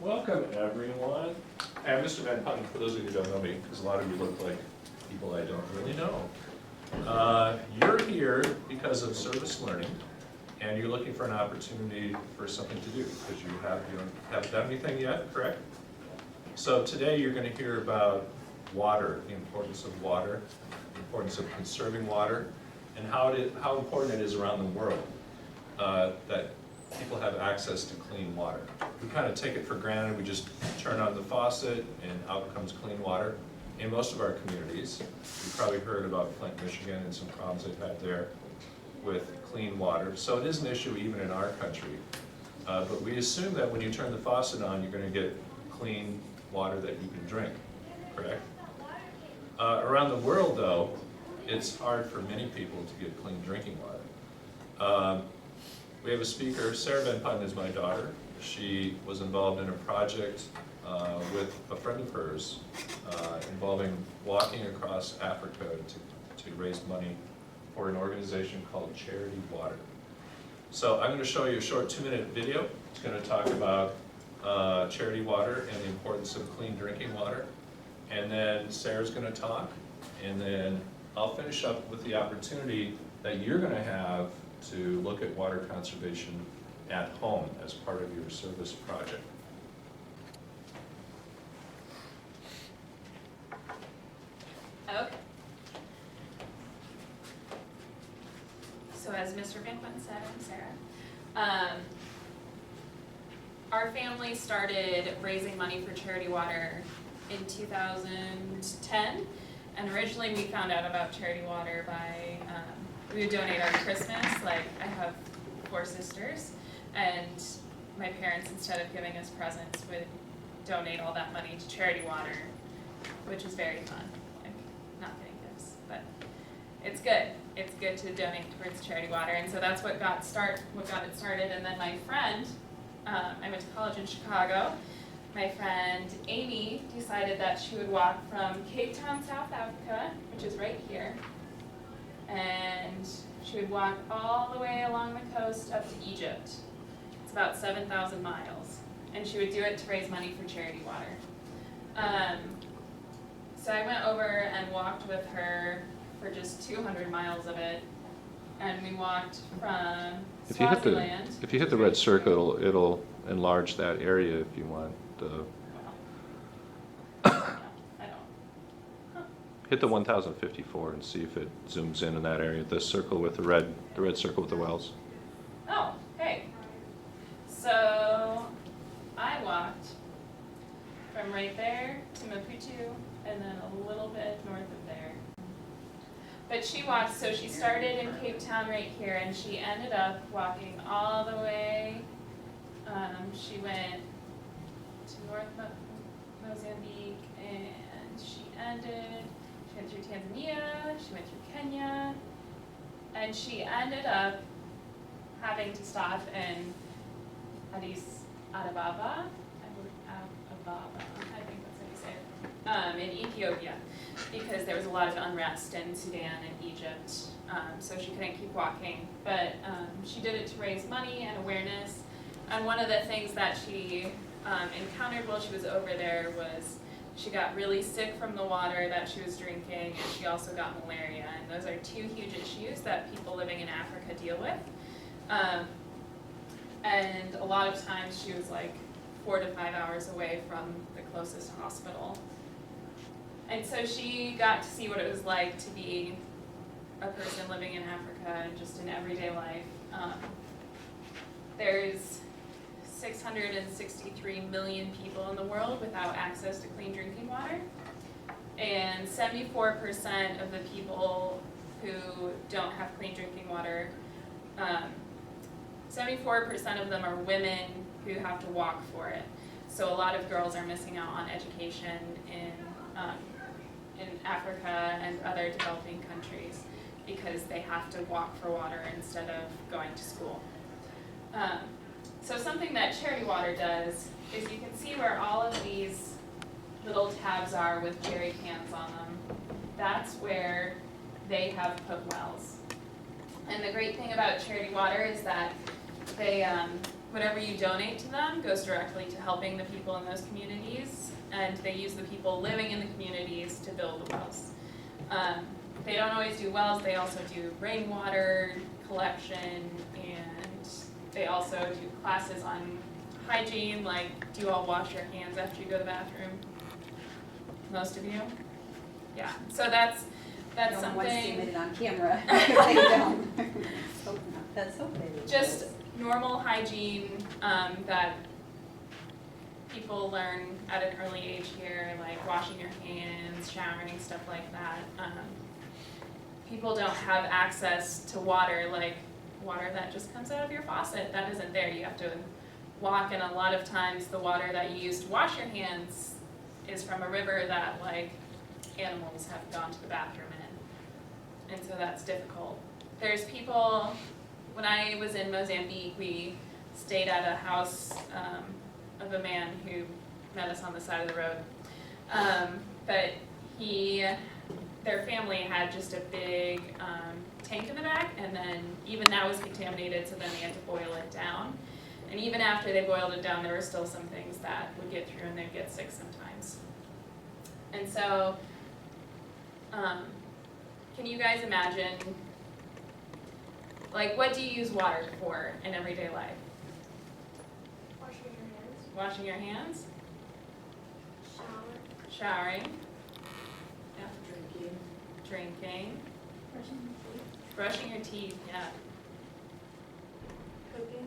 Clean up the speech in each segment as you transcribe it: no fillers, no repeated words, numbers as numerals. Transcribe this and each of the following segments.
Welcome, everyone. Hey, I'm Mr. Van Putten, for those of you who don't know me, because a lot of you look like people I don't really know. You're here because of service learning, and you're looking for an opportunity for something to do, because you haven't done anything yet, correct? So today you're going to hear about water, the importance of water, the importance of conserving water, and how important it is around the world that people have access to clean water. We kind of take it for granted. We just turn on the faucet and out comes clean water. In most of our communities, you've probably heard about Flint, Michigan, and some problems they've had there with clean water. So it is an issue even in our country. But we assume that when you turn the faucet on, you're going to get clean water that you can drink, correct? Around the world, though, it's hard for many people to get clean drinking water. We have a speaker. Sarah Van Putten is my daughter. She was involved in a project with a friend of hers involving walking across Africa to raise money for an organization called Charity Water. So I'm going to show you a short 2-minute video. It's going to talk about Charity Water and the importance of clean drinking water. And then Sarah's going to talk, and then I'll finish up with the opportunity that you're going to have to look at water conservation at home as part of your service project. Okay. So as Mr. Van Putten said, I'm Sarah. Our family started raising money for Charity Water in 2010, and originally we found out about Charity Water by we would donate our Christmas. Like, I have 4 sisters, and my parents, instead of giving us presents, would donate all that money to Charity Water, which is very fun. Like, not getting gifts, but it's good. It's good to donate towards Charity Water, and so that's what got it started. And then my friend, I went to college in Chicago. My friend Amy decided that she would walk from Cape Town, South Africa, which is right here, and she would walk all the way along the coast up to Egypt. It's about 7,000 miles, and she would do it to raise money for Charity Water. So I went over and walked with her for just 200 miles of it, and we walked from Swaziland. If you hit the red circle, it'll enlarge that area if you want. Hit the 1054 and see if it zooms in that area. The circle with the red circle with the wells. Oh, hey. So I walked from right there to Maputo and then a little bit north of there. But she walked, so she started in Cape Town right here, and she ended up walking all the way. She went to North Mozambique, and she went through Tanzania, she went through Kenya, and she ended up having to stop in Addis Ababa, I think that's how you say it, in Ethiopia, because there was a lot of unrest in Sudan and Egypt, so she couldn't keep walking. But she did it to raise money and awareness, and one of the things that she encountered while she was over there was she got really sick from the water that she was drinking, and she also got malaria, and those are 2 huge issues that people living in Africa deal with. And a lot of times she was like 4 to 5 hours away from the closest hospital. And so she got to see what it was like to be a person living in Africa and just in everyday life. There's 663 million people in the world without access to clean drinking water, and 74% of the people who don't have clean drinking water, 74% of them are women who have to walk for it. So a lot of girls are missing out on education in Africa and other developing countries because they have to walk for water instead of going to school. So something that Charity Water does is you can see where all of these little tabs are with jerry cans on them. That's where they have put wells. And the great thing about Charity Water is that they whatever you donate to them goes directly to helping the people in those communities, and they use the people living in the communities to build the wells. They don't always do wells, they also do rainwater collection, and they also do classes on hygiene, like, do you all wash your hands after you go to the bathroom? Most of you? Yeah, so that's No something. one wants to admit it on camera, because they don't. Hope not. Let's hope they do. Just normal hygiene that people learn at an early age here, like washing your hands, showering, stuff like that. People don't have access to water, like water that just comes out of your faucet. That isn't there. You have to walk, and a lot of times the water that you use to wash your hands is from a river that, like, animals have gone to the bathroom in. And so that's difficult. There's people, when I was in Mozambique, we stayed at a house of a man who met us on the side of the road. But their family had just a big tank in the back, and then even that was contaminated, so then they had to boil it down. And even after they boiled it down, there were still some things that would get through, and they'd get sick sometimes. And so, can you guys imagine, like, what do you use water for in everyday life? Washing your hands. Washing your hands? Shower. Showering? Yeah. Drinking. Drinking? Brushing your teeth. Brushing your teeth, yeah. Cooking.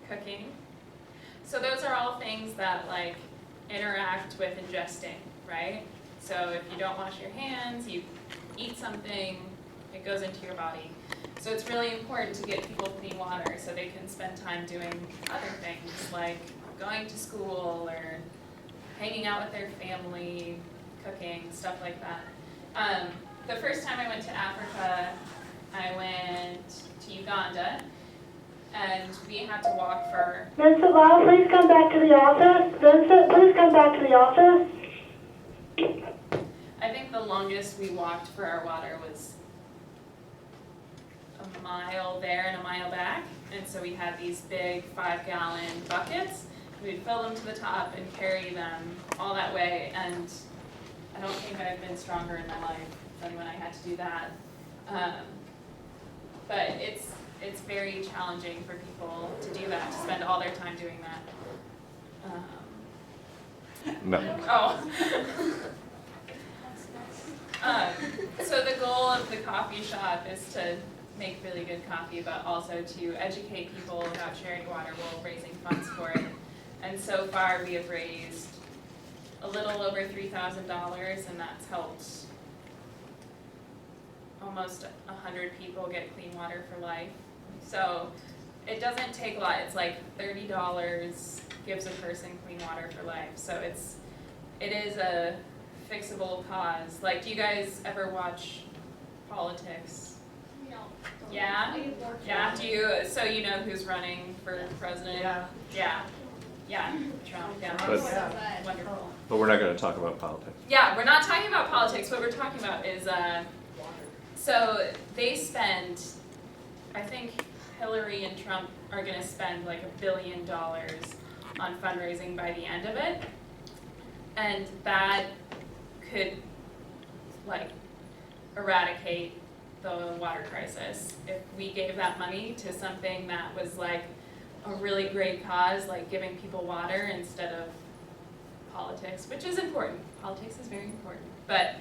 Cooking. So those are all things that, like, interact with ingesting, right? So if you don't wash your hands, you eat something, it goes into your body. So it's really important to get people clean water so they can spend time doing other things, like going to school or hanging out with their family, cooking, stuff like that. The first time I went to Africa, I went to Uganda, and we had to walk for... Vincent Lau, please come back to the office. Vincent, please come back to the office. I think the longest we walked for our water was a mile there and a mile back. And so we had these big 5-gallon buckets. We'd fill them to the top and carry them all that way. And I don't think I've been stronger in my life than when I had to do that. But it's very challenging for people to do that, to spend all their time doing that. No. Oh. So the goal of the coffee shop is to make really good coffee, but also to educate people about charity water while raising funds for it. And so far, we have raised a little over $3,000, and that's helped almost 100 people get clean water for life. So it doesn't take a lot. It's like $30 gives a person clean water for life. So it is a fixable cause. Like, do you guys ever watch politics? No. Yeah? I work Yeah, for- do you, so you know who's running for president? Yeah. Trump, yeah. But- Yeah. Wonderful. But we're not gonna talk about politics. Yeah, we're not talking about politics. What we're talking about is, so they spend, I think Hillary and Trump are gonna spend like $1 billion on fundraising by the end of it. And that could, like, eradicate the water crisis if we gave that money to something that was like a really great cause, like giving people water instead of politics, which is important. Politics is very important, but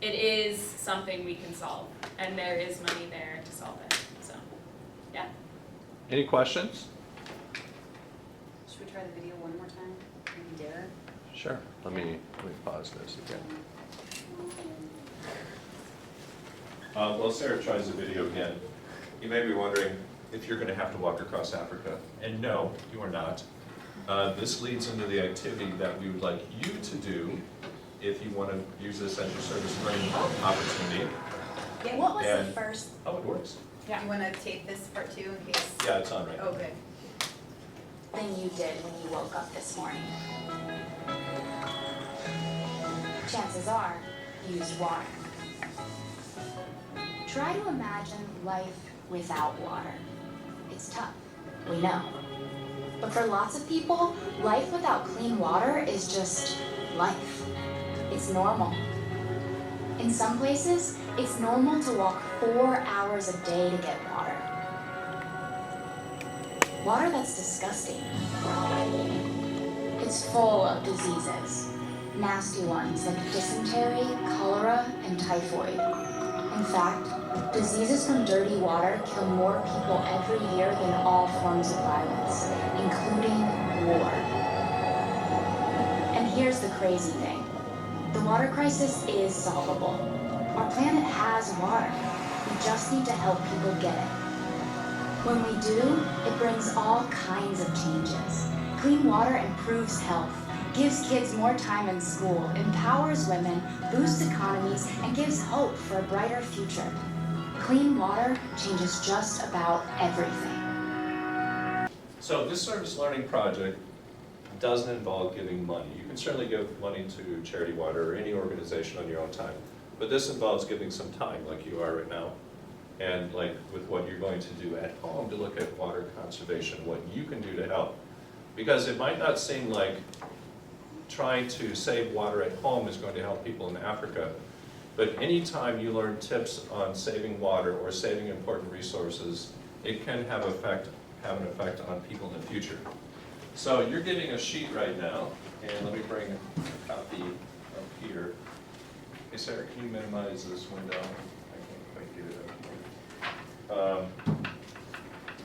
it is something we can solve, and there is money there to solve it. So, yeah. Any questions? Should we try the video one more time? Maybe Derek? Sure. Let me pause this again. While Sarah tries the video again, you may be wondering if you're going to have to walk across Africa. And no, you are not. This leads into the activity that we would like you to do if you want to use this as your service learning opportunity. Yeah, what was the And- first, Oh, it works. do you want to tape this part too in case? Yeah, it's on right now. Oh, good. Thing you did when you woke up this morning. Chances are, you used water. Try to imagine life without water. It's tough. we know. But for lots of people, life without clean water is just life. It's normal. In some places, it's normal to walk 4 hours a day to get water. Water that's disgusting. It's full of diseases, nasty ones like dysentery, cholera, and typhoid. In fact, diseases from dirty water kill more people every year than all forms of violence, including war. And here's the crazy thing. The water crisis is solvable. Our planet has water. We just need to help people get it. When we do, it brings all kinds of changes. Clean water improves health, gives kids more time in school, empowers women, boosts economies, and gives hope for a brighter future. Clean water changes just about everything. So this service learning project doesn't involve giving money. You can certainly give money to Charity Water or any organization on your own time, but this involves giving some time like you are right now, and like with what you're going to do at home to look at water conservation, what you can do to help. Because it might not seem like trying to save water at home is going to help people in Africa, but anytime you learn tips on saving water or saving important resources, it can have an effect on people in the future. So you're getting a sheet right now, and let me bring a copy up here. Hey Sarah, can you minimize this window? I can't quite get it up here.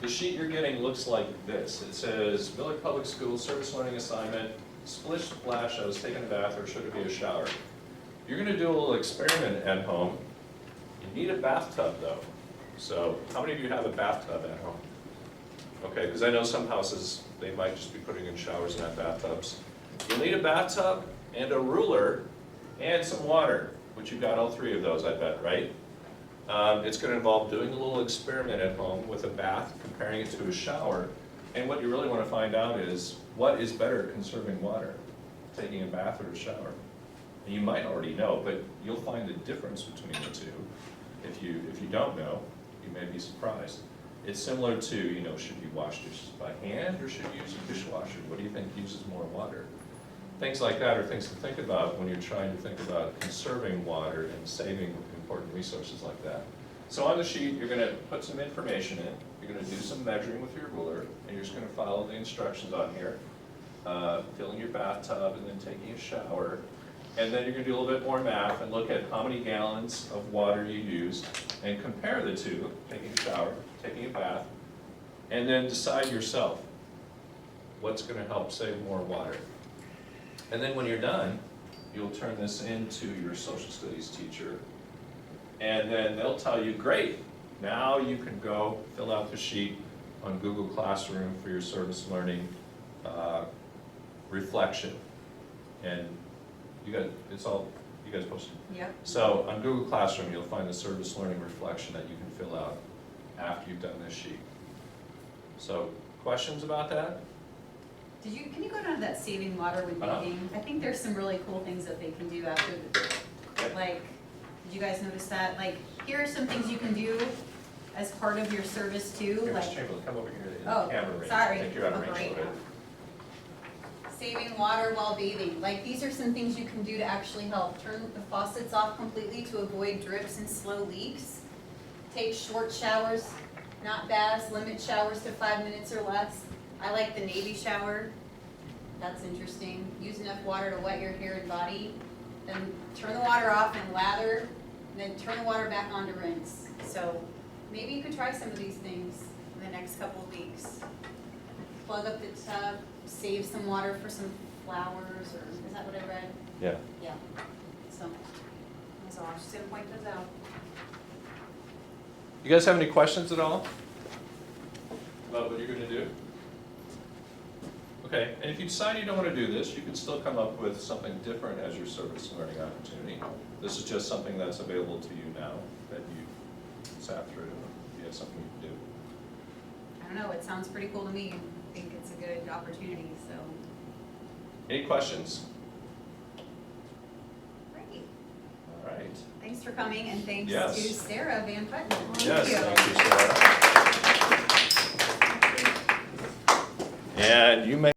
The sheet you're getting looks like this. It says, Millard Public Schools Service Learning Assignment, Splish Splash, I was taking a bath, or should it be a shower? You're gonna do a little experiment at home. You need a bathtub though. So how many of you have a bathtub at home? Okay, because I know some houses, they might just be putting in showers and not bathtubs. You'll need a bathtub and a ruler and some water, which you've got all three of those, I bet, right? It's going to involve doing a little experiment at home with a bath, comparing it to a shower, and what you really want to find out is what is better at conserving water, taking a bath or a shower. And you might already know, but you'll find the difference between the two. If you don't know, you may be surprised. It's similar to, should you wash dishes by hand or should you use a dishwasher? What do you think uses more water? Things like that are things to think about when you're trying to think about conserving water and saving important resources like that. So on the sheet, you're going to put some information in. You're going to do some measuring with your ruler, and you're just going to follow the instructions on here. Filling your bathtub and then taking a shower. And then you're going to do a little bit more math and look at how many gallons of water you used and compare the two, taking a shower, taking a bath, and then decide yourself what's going to help save more water. And then when you're done, you'll turn this into your social studies teacher, and then they'll tell you, great, now you can go fill out the sheet on Google Classroom for your service learning reflection. And you guys posted? Yep. So on Google Classroom, you'll find the service learning reflection that you can fill out after you've done this sheet. So, questions about that? Can you go down to that saving water with bathing? I think there's some really cool things that they can do after, like, did you guys notice that? Like, here are some things you can do as part of your service too, Here, like. Ms. Chamberlain, come over here in Oh, the camera range. sorry. I think you're out of range a Great. little bit. Saving water while bathing. Like, these are some things you can do to actually help. Turn the faucets off completely to avoid drips and slow leaks. Take short showers, not baths, limit showers to 5 minutes or less. I like the Navy shower. That's interesting. Use enough water to wet your hair and body. Then turn the water off and lather, and then turn the water back on to rinse. So maybe you could try some of these things in the next couple of weeks. Plug up the tub, save some water for some flowers, or is that what I read? Yeah. Yeah. So I'm just gonna point those out. You guys have any questions at all about what you're going to do? Okay, and if you decide you don't want to do this, you can still come up with something different as your service learning opportunity. This is just something that's available to you now that you sat through. You have something you can do. I don't know, it sounds pretty cool to me. I think it's a good opportunity, so. Any questions? Great. All right. Thanks for coming, and thanks Yes. to Sarah Van Putnam. Yes, you. thank you, Sarah. And you may